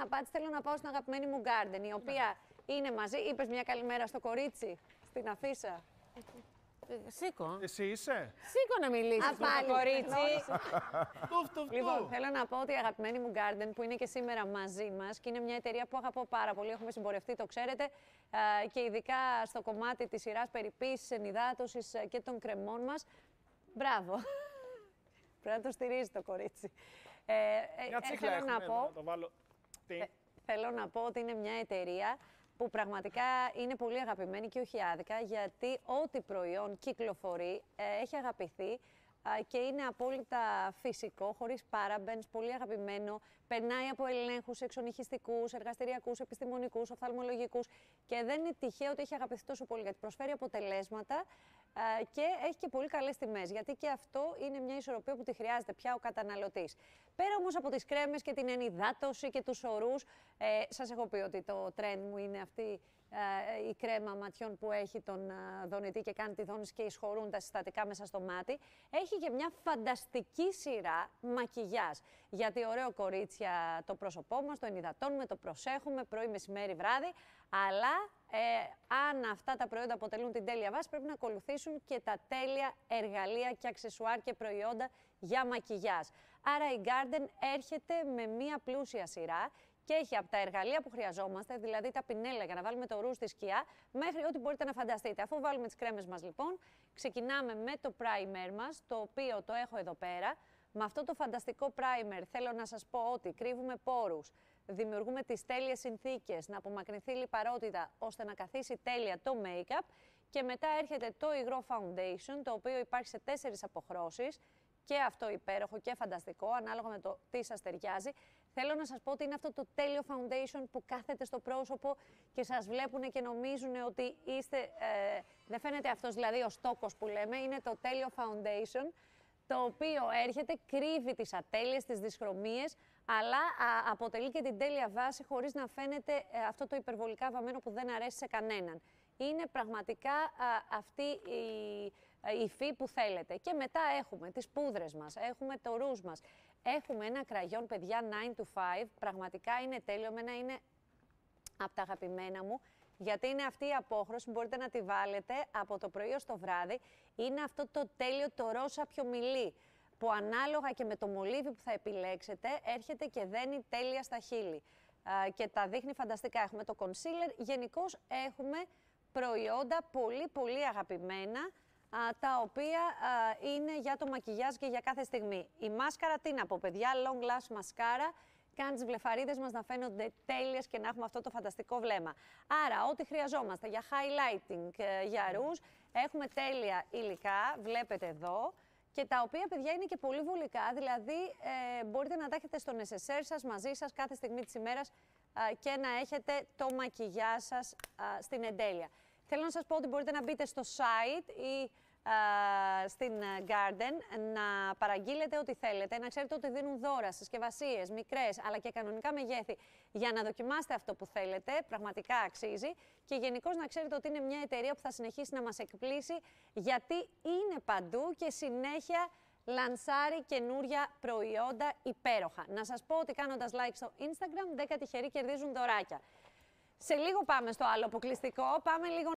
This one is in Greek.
Πάτης, θέλω να πάω στην αγαπημένη μου Garden, η οποία είναι μαζί. Είπες μια καλημέρα στο κορίτσι, στην αφίσα. Σήκω. Εσύ είσαι. Σήκω να μιλήσεις με το κορίτσι. Λοιπόν, θέλω να πω ότι η αγαπημένη μου Garden, που είναι και σήμερα μαζί μας και είναι μια εταιρεία που αγαπώ πάρα πολύ, έχουμε συμπορευτεί, το ξέρετε, και ειδικά στο κομμάτι της σειράς περιποίησης, ενυδάτωσης και των κρεμών μας. Μπράβο. Πρέπει να το στηρίζει το κορίτσι. Μια τσίχλα θέλω να πω, να το βάλω. θέλω να πω ότι είναι μια εταιρεία που πραγματικά είναι πολύ αγαπημένη και όχι άδικα, γιατί ό,τι προϊόν κυκλοφορεί έχει αγαπηθεί και είναι απόλυτα φυσικό, χωρίς parabens, πολύ αγαπημένο, περνάει από ελέγχους εξονυχιστικούς, εργαστηριακούς, επιστημονικούς, οφθαλμολογικούς και δεν είναι τυχαίο ότι έχει αγαπηθεί τόσο πολύ, γιατί προσφέρει αποτελέσματα και έχει και πολύ καλές τιμές, γιατί και αυτό είναι μια ισορροπία που τη χρειάζεται πια ο καταναλωτής. Πέρα όμως από τις κρέμες και την ενυδάτωση και τους ορούς, σας έχω πει ότι το trend μου είναι αυτή η κρέμα ματιών που έχει τον δονητή και κάνει τη δόνηση και εισχωρούν τα συστατικά μέσα στο μάτι. Έχει και μια φανταστική σειρά μακιγιάζ. Γιατί ωραίο κορίτσια το πρόσωπό μας, το ενυδατώνουμε, το προσέχουμε πρωί, μεσημέρι, βράδυ. Αλλά αν αυτά τα προϊόντα αποτελούν την τέλεια βάση, πρέπει να ακολουθήσουν και τα τέλεια εργαλεία και αξεσουάρ και προϊόντα για μακιγιάζ. Άρα η Garden έρχεται με μια πλούσια σειρά και έχει από τα εργαλεία που χρειαζόμαστε, δηλαδή τα πινέλα για να βάλουμε το ρούζ στη σκιά, μέχρι ό,τι μπορείτε να φανταστείτε. Αφού βάλουμε τις κρέμες μας λοιπόν, ξεκινάμε με το primer μας, το οποίο το έχω εδώ πέρα. Με αυτό το φανταστικό primer θέλω να σας πω ότι κρύβουμε πόρους, δημιουργούμε τις τέλειες συνθήκες, να απομακρυνθεί η λιπαρότητα, ώστε να καθίσει τέλεια το make-up. Και μετά έρχεται το υγρό foundation, το οποίο υπάρχει σε 4 αποχρώσεις. Και αυτό υπέροχο και φανταστικό, ανάλογα με το τι σας ταιριάζει. Θέλω να σας πω ότι είναι αυτό το τέλειο foundation που κάθεται στο πρόσωπο και σας βλέπουν και νομίζουν ότι είστε... δεν φαίνεται αυτός δηλαδή ο στόκος που λέμε, είναι το τέλειο foundation, το οποίο έρχεται, κρύβει τις ατέλειες, τις δυσχρωμίες, αλλά αποτελεί και την τέλεια βάση χωρίς να φαίνεται αυτό το υπερβολικά βαμμένο που δεν αρέσει σε κανέναν. Είναι πραγματικά αυτή η υφή που θέλετε. Και μετά έχουμε τις πούδρες μας, έχουμε το ρούζ μας, έχουμε ένα κραγιόν, παιδιά, 9 to 5, πραγματικά είναι τέλειο, εμένα είναι από τα αγαπημένα μου, γιατί είναι αυτή η απόχρωση που μπορείτε να τη βάλετε από το πρωί ως το βράδυ. Είναι αυτό το τέλειο, το ροζ απιομιλί, που ανάλογα και με το μολύβι που θα επιλέξετε, έρχεται και δένει τέλεια στα χείλη. Και τα δείχνει φανταστικά. Έχουμε το concealer, γενικώς έχουμε προϊόντα πολύ αγαπημένα, τα οποία είναι για το μακιγιάζ και για κάθε στιγμή. Η μάσκαρα, τι να πω παιδιά, Long Lash μασκάρα, κάνει τις βλεφαρίδες μας να φαίνονται τέλειες και να έχουμε αυτό το φανταστικό βλέμμα. Άρα, ό,τι χρειαζόμαστε για highlighting, για ρούζ, έχουμε τέλεια υλικά, βλέπετε εδώ, και τα οποία, παιδιά, είναι και πολύ βολικά, δηλαδή μπορείτε να τα έχετε στο νεσεσέρ σας, μαζί σας, κάθε στιγμή της ημέρας και να έχετε το μακιγιάζ σας στην εντέλεια. Θέλω να σας πω ότι μπορείτε να μπείτε στο site ή στην Garden, να παραγγείλετε ό,τι θέλετε, να ξέρετε ότι δίνουν δώρα, συσκευασίες, μικρές, αλλά και κανονικά μεγέθη, για να δοκιμάσετε αυτό που θέλετε, πραγματικά αξίζει. Και γενικώς να ξέρετε ότι είναι μια εταιρεία που θα συνεχίσει να μας εκπλήσει, γιατί είναι παντού και συνέχεια λανσάρει καινούρια προϊόντα υπέροχα. Να σας πω ότι κάνοντας like στο Instagram, 10 τυχεροί κερδίζουν δωράκια. Σε λίγο πάμε στο άλλο αποκλειστικό, πάμε λίγο